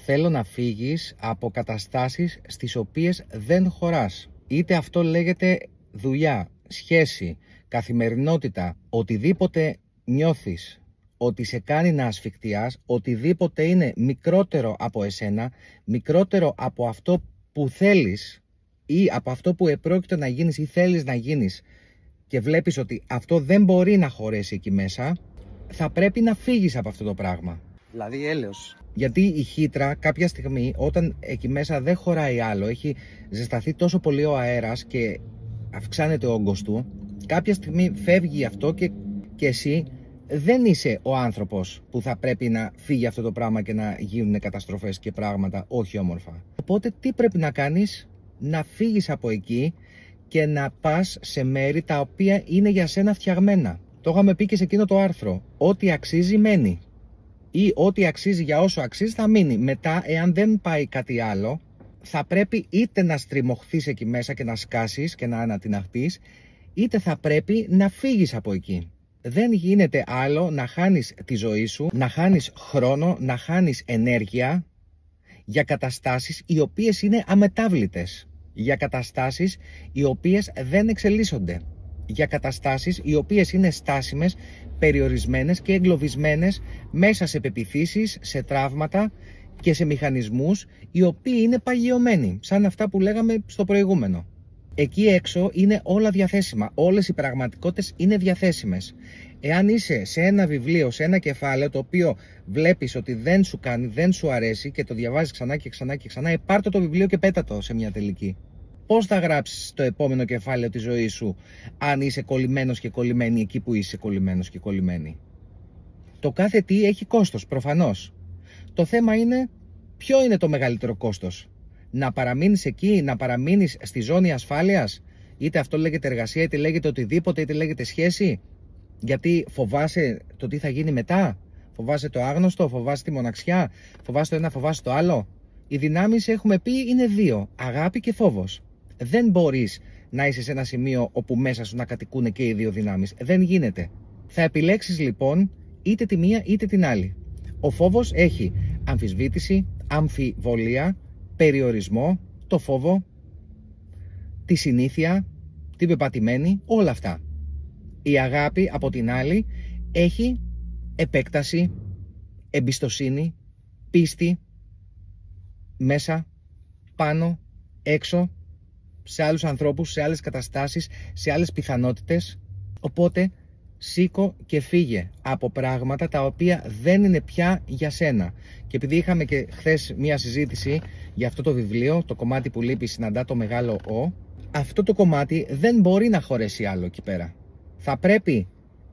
Θέλω να φύγεις από καταστάσεις στις οποίες δεν χωράς. Είτε αυτό λέγεται δουλειά, σχέση, καθημερινότητα, οτιδήποτε νιώθεις ότι σε κάνει να ασφικτιάς, οτιδήποτε είναι μικρότερο από εσένα, μικρότερο από αυτό που θέλεις ή από αυτό που επρόκειτο να γίνεις ή θέλεις να γίνεις και βλέπεις ότι αυτό δεν μπορεί να χωρέσει εκεί μέσα, θα πρέπει να φύγεις από αυτό το πράγμα. Δηλαδή έλεος. Γιατί η χύτρα κάποια στιγμή, όταν εκεί μέσα δεν χωράει άλλο, έχει ζεσταθεί τόσο πολύ ο αέρας και αυξάνεται ο όγκος του, κάποια στιγμή φεύγει αυτό και εσύ δεν είσαι ο άνθρωπος που θα πρέπει να φύγει αυτό το πράγμα και να γίνουν καταστροφές και πράγματα όχι όμορφα. Οπότε τι πρέπει να κάνεις? Να φύγεις από εκεί και να πας σε μέρη τα οποία είναι για σένα φτιαγμένα. Το είχαμε πει και σε εκείνο το άρθρο. Ό,τι αξίζει μένει. Ή ό,τι αξίζει για όσο αξίζει θα μείνει. Μετά, εάν δεν πάει κάτι άλλο, θα πρέπει είτε να στριμωχθείς εκεί μέσα και να σκάσεις και να ανατιναχτείς, είτε θα πρέπει να φύγεις από εκεί. Δεν γίνεται άλλο να χάνεις τη ζωή σου, να χάνεις χρόνο, να χάνεις ενέργεια για καταστάσεις οι οποίες είναι αμετάβλητες. Για καταστάσεις οι οποίες δεν εξελίσσονται. Για καταστάσεις οι οποίες είναι στάσιμες, περιορισμένες και εγκλωβισμένες μέσα σε πεποιθήσεις, σε τραύματα και σε μηχανισμούς οι οποίοι είναι παγιωμένοι, σαν αυτά που λέγαμε στο προηγούμενο. Εκεί έξω είναι όλα διαθέσιμα, όλες οι πραγματικότητες είναι διαθέσιμες. Εάν είσαι σε ένα βιβλίο, σε ένα κεφάλαιο το οποίο βλέπεις ότι δεν σου κάνει, δεν σου αρέσει και το διαβάζεις ξανά και ξανά και ξανά, πάρ' το βιβλίο και πέτα το σε μια τελική. Πώς θα γράψεις το επόμενο κεφάλαιο της ζωής σου αν είσαι κολλημένος και κολλημένη εκεί που είσαι κολλημένος και κολλημένη? Το κάθε τι έχει κόστος, προφανώς. Το θέμα είναι ποιο είναι το μεγαλύτερο κόστος. Να παραμείνεις εκεί, να παραμείνεις στη ζώνη ασφάλειας, είτε αυτό λέγεται εργασία, είτε λέγεται οτιδήποτε, είτε λέγεται σχέση, γιατί φοβάσαι το τι θα γίνει μετά, φοβάσαι το άγνωστο, φοβάσαι τη μοναξιά, φοβάσαι το ένα, φοβάσαι το άλλο. Οι δυνάμεις, έχουμε πει, είναι δύο, αγάπη και φόβος. Δεν μπορείς να είσαι σε ένα σημείο όπου μέσα σου να κατοικούν και οι δύο δυνάμεις. Δεν γίνεται. Θα επιλέξεις λοιπόν είτε τη μία είτε την άλλη. Ο φόβος έχει αμφισβήτηση, αμφιβολία, περιορισμό, το φόβο, τη συνήθεια, την πεπατημένη, όλα αυτά. Η αγάπη από την άλλη έχει επέκταση, εμπιστοσύνη, πίστη, μέσα, πάνω, έξω, σε άλλους ανθρώπους, σε άλλες καταστάσεις, σε άλλες πιθανότητες. Οπότε σήκω και φύγε από πράγματα τα οποία δεν είναι πια για σένα. Και επειδή είχαμε και χθες μία συζήτηση για αυτό το βιβλίο, το κομμάτι που λείπει συναντά το μεγάλο Ο, αυτό το κομμάτι δεν μπορεί να χωρέσει άλλο εκεί πέρα. Θα πρέπει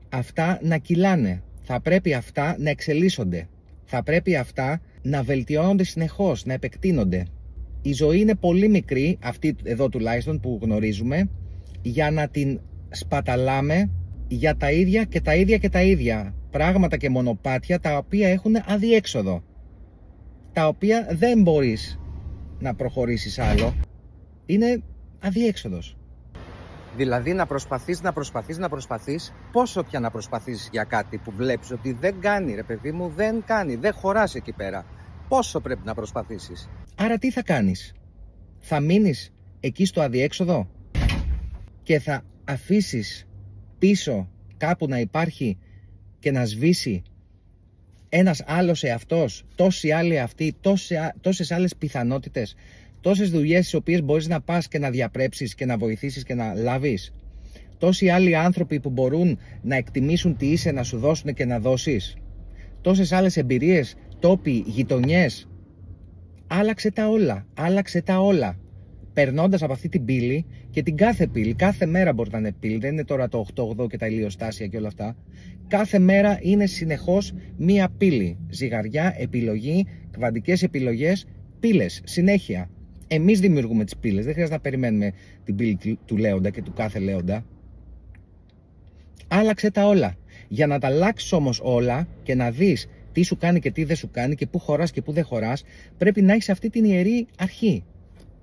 αυτά να κυλάνε, θα πρέπει αυτά να εξελίσσονται, θα πρέπει αυτά να βελτιώνονται συνεχώς, να επεκτείνονται. Η ζωή είναι πολύ μικρή, αυτή εδώ τουλάχιστον που γνωρίζουμε, για να την σπαταλάμε για τα ίδια και τα ίδια και τα ίδια πράγματα και μονοπάτια τα οποία έχουν αδιέξοδο, τα οποία δεν μπορείς να προχωρήσεις άλλο, είναι αδιέξοδος. Δηλαδή να προσπαθείς, πόσο πια να προσπαθείς για κάτι που βλέπεις ότι δεν κάνει, ρε παιδί μου, δεν κάνει, δεν χωράς εκεί πέρα. Πόσο πρέπει να προσπαθήσεις? Άρα τι θα κάνεις? Θα μείνεις εκεί στο αδιέξοδο και θα αφήσεις πίσω κάπου να υπάρχει και να σβήσει ένας άλλος εαυτός, τόσοι άλλοι αυτοί, τόσες άλλες πιθανότητες, τόσες δουλειές στις οποίες μπορείς να πας και να διαπρέψεις και να βοηθήσεις και να λάβεις, τόσοι άλλοι άνθρωποι που μπορούν να εκτιμήσουν τι είσαι, να σου δώσουν και να δώσεις, τόσες άλλες εμπειρίες, τόποι, γειτονιές. Άλλαξε τα όλα. Περνώντας από αυτή την πύλη και την κάθε πύλη, κάθε μέρα μπορεί να είναι πύλη, δεν είναι τώρα το 8-8 και τα ηλιοστάσια και όλα αυτά. Κάθε μέρα είναι συνεχώς μία πύλη. Ζυγαριά, επιλογή, κβαντικές επιλογές, πύλες, συνέχεια. Εμείς δημιουργούμε τις πύλες, δεν χρειάζεται να περιμένουμε την πύλη του λέοντα και του κάθε λέοντα. Άλλαξε τα όλα. Για να τα αλλάξεις όμως όλα και να δεις τι σου κάνει και τι δεν σου κάνει και πού χωράς και πού δεν χωράς, πρέπει να έχεις αυτή την ιερή αρχή.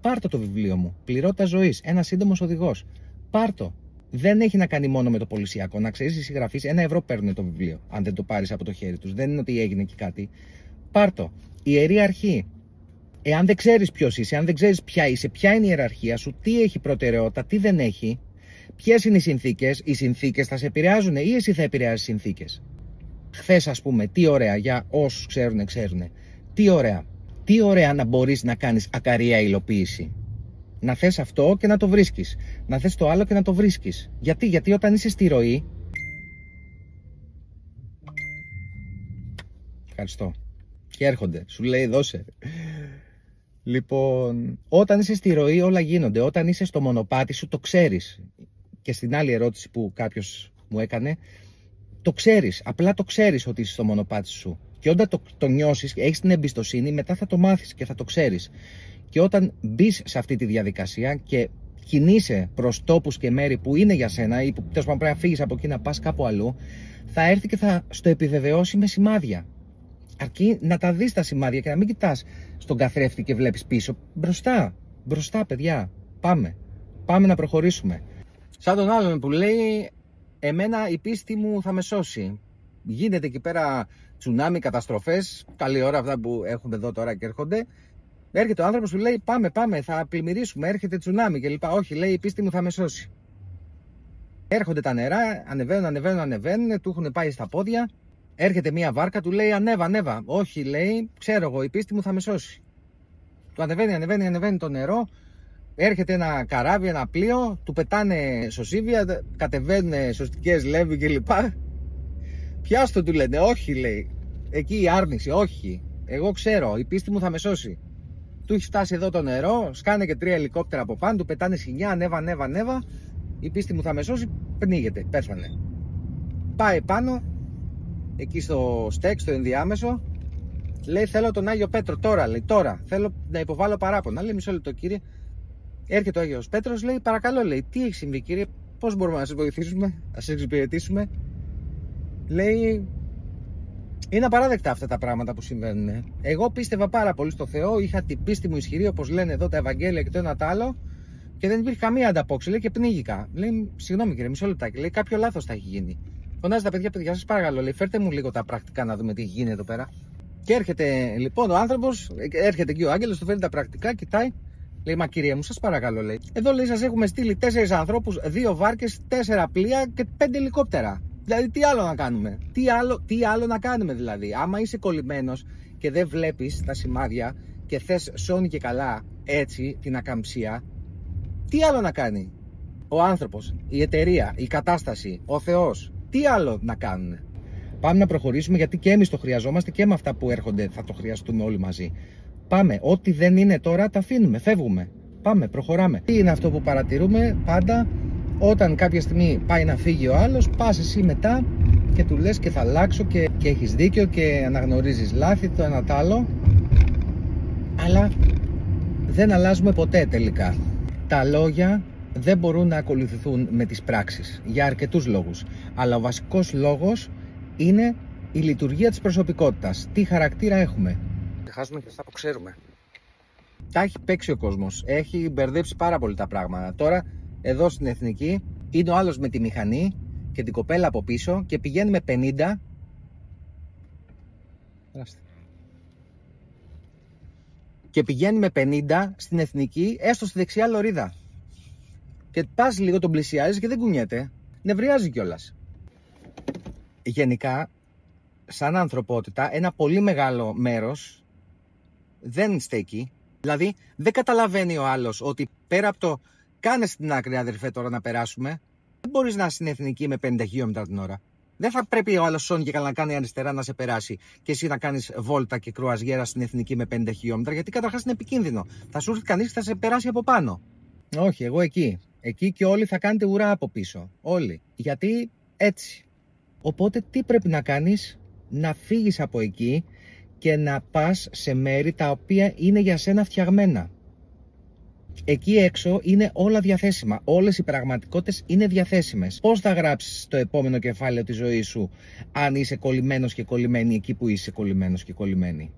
Πάρτο το βιβλίο μου, Πληρότητα ζωής, ένας σύντομος οδηγός. Πάρτο. Δεν έχει να κάνει μόνο με το πολυσιακό. Να ξέρεις, οι συγγραφείς 1 ευρώ παίρνουν το βιβλίο, αν δεν το πάρεις από το χέρι τους. Δεν είναι ότι έγινε εκεί κάτι. Πάρτο. Ιερή αρχή. Εάν δεν ξέρεις ποιος είσαι, αν δεν ξέρεις ποια είσαι, ποια είναι η ιεραρχία σου, τι έχει προτεραιότητα, τι δεν έχει, ποιες είναι οι συνθήκες θα σε επηρεάζουν ή εσύ θα επηρεάζεις συνθήκες. Χθες, ας πούμε, τι ωραία, για όσους ξέρουν, τι ωραία να μπορείς να κάνεις ακαρία υλοποίηση. Να θες αυτό και να το βρίσκεις. Να θες το άλλο και να το βρίσκεις. Γιατί όταν είσαι στη ροή. Ευχαριστώ. Και έρχονται. Σου λέει δώσε. Λοιπόν, όταν είσαι στη ροή όλα γίνονται. Όταν είσαι στο μονοπάτι σου το ξέρεις. Και στην άλλη ερώτηση που κάποιος μου έκανε, το ξέρεις. Απλά το ξέρεις ότι είσαι στο μονοπάτι σου. Και όταν το νιώσεις, έχεις την εμπιστοσύνη, μετά θα το μάθεις και θα το ξέρεις. Και όταν μπεις σε αυτή τη διαδικασία και κινείσαι προς τόπους και μέρη που είναι για σένα ή που τέλος πάντων πρέπει να φύγεις από εκεί να πας κάπου αλλού, θα έρθει και θα στο επιβεβαιώσει με σημάδια. Αρκεί να τα δεις τα σημάδια και να μην κοιτάς στον καθρέφτη και βλέπεις πίσω. Μπροστά παιδιά, πάμε να προχωρήσουμε. Σαν τον άλλον που λέει, εμένα η πίστη μου θα με σώσει. Γίνεται εκεί πέρα τσουνάμι, καταστροφές, καλή ώρα αυτά που έχουμε εδώ τώρα και έρχονται. Έρχεται ο άνθρωπος που λέει πάμε, θα πλημμυρίσουμε, έρχεται τσουνάμι κλπ. Όχι, λέει η πίστη μου θα με σώσει. Έρχονται τα νερά, ανεβαίνουν, του έχουν πάει στα πόδια. Έρχεται μια βάρκα, του λέει ανέβα. Όχι, λέει, ξέρω εγώ, η πίστη μου θα με σώσει. Του ανεβαίνει το νερό. Έρχεται ένα καράβι, ένα πλοίο, του πετάνε σωσίβια, κατεβαίνουν σωστικές λέβη κλπ. Πιάστο, του λένε, όχι, λέει. Εκεί η άρνηση, όχι. Εγώ ξέρω, η πίστη μου θα με σώσει. Του έχει φτάσει εδώ το νερό, σκάνε και 3 ελικόπτερα από πάνω, του πετάνε σκοινιά, ανέβα. Η πίστη μου θα με σώσει, πνίγεται, πέθανε. Πάει πάνω, εκεί στο στέκ, στο ενδιάμεσο, λέει θέλω τον Άγιο Πέτρο τώρα, θέλω να υποβάλω παράπονα. Λέει μισό λεπτό κύριε. Έρχεται ο Άγιος Πέτρος, λέει παρακαλώ, λέει τι έχει συμβεί κύριε, πώς μπορούμε να σας βοηθήσουμε, να σας εξυπηρετήσουμε. Λέει είναι απαράδεκτα αυτά τα πράγματα που συμβαίνουν. Εγώ πίστευα πάρα πολύ στο Θεό, είχα την πίστη μου ισχυρή όπως λένε εδώ τα Ευαγγέλια και το ένα το άλλο και δεν υπήρχε καμία ανταπόκριση, λέει και πνίγηκα. Λέει συγγνώμη κύριε, μισό λεπτάκι, λέει κάποιο λάθος θα έχει γίνει. Φωνάζει τα παιδιά, σας παρακαλώ, λέει φέρτε μου λίγο τα πρακτικά να δούμε τι έχει γίνει εδώ πέρα. Και έρχεται λοιπόν ο άνθρωπος, έρχεται εκεί ο άγγελος, του φέρνει τα πρακτικά, κοιτάει. Λέει, μα κύριε μου, σας παρακαλώ, λέει. Εδώ λέει, σας έχουμε στείλει 4 ανθρώπους, 2 βάρκες, 4 πλοία και 5 ελικόπτερα. Δηλαδή, τι άλλο να κάνουμε. Τι άλλο να κάνουμε, δηλαδή. Άμα είσαι κολλημένος και δεν βλέπεις τα σημάδια και θες σώνει και καλά έτσι την ακαμψία, τι άλλο να κάνει ο άνθρωπος, η εταιρεία, η κατάσταση, ο Θεός, τι άλλο να κάνουν. Πάμε να προχωρήσουμε γιατί και εμείς το χρειαζόμαστε και με αυτά που έρχονται θα το χρειαστούμε όλοι μαζί. Πάμε, ό,τι δεν είναι τώρα τα αφήνουμε, φεύγουμε. Πάμε, προχωράμε. Τι είναι αυτό που παρατηρούμε πάντα, όταν κάποια στιγμή πάει να φύγει ο άλλος, πας εσύ μετά και του λες και θα αλλάξω και έχεις δίκιο και αναγνωρίζεις λάθη, το ένα τ' άλλο. Αλλά δεν αλλάζουμε ποτέ τελικά. Τα λόγια δεν μπορούν να ακολουθηθούν με τις πράξεις για αρκετούς λόγους. Αλλά ο βασικός λόγος είναι η λειτουργία της προσωπικότητας. Τι χαρακτήρα έχουμε. Χάσουμε και αυτά που ξέρουμε. Τα έχει παίξει ο κόσμος. Έχει μπερδέψει πάρα πολύ τα πράγματα. Τώρα, εδώ στην Εθνική, είναι ο άλλος με τη μηχανή και την κοπέλα από πίσω και πηγαίνει με 50. Και πηγαίνει με 50 στην Εθνική, έστω στη δεξιά λωρίδα. Και πας λίγο, τον πλησιάζεις και δεν κουνιέται. Νευριάζει κιόλας. Γενικά, σαν ανθρωπότητα, ένα πολύ μεγάλο μέρος δεν στέκει. Δηλαδή, δεν καταλαβαίνει ο άλλος ότι πέρα από το κάνε στην άκρη, αδερφέ, τώρα να περάσουμε, δεν μπορείς να είσαι στην Εθνική με 50 χιλιόμετρα την ώρα. Δεν θα πρέπει ο άλλος σώνει και καλά να κάνει αριστερά να σε περάσει και εσύ να κάνεις βόλτα και κρουαζιέρα στην Εθνική με 50 χιλιόμετρα, γιατί καταρχάς είναι επικίνδυνο. Θα σου έρθει κανείς και θα σε περάσει από πάνω. Όχι, εγώ εκεί. Εκεί και όλοι θα κάνετε ουρά από πίσω. Όλοι. Γιατί έτσι. Οπότε τι πρέπει να κάνεις? Να φύγεις από εκεί και να πας σε μέρη τα οποία είναι για σένα φτιαγμένα. Εκεί έξω είναι όλα διαθέσιμα. Όλες οι πραγματικότητες είναι διαθέσιμες. Πώς θα γράψεις το επόμενο κεφάλαιο της ζωής σου αν είσαι κολλημένος και κολλημένη εκεί που είσαι κολλημένος και κολλημένη?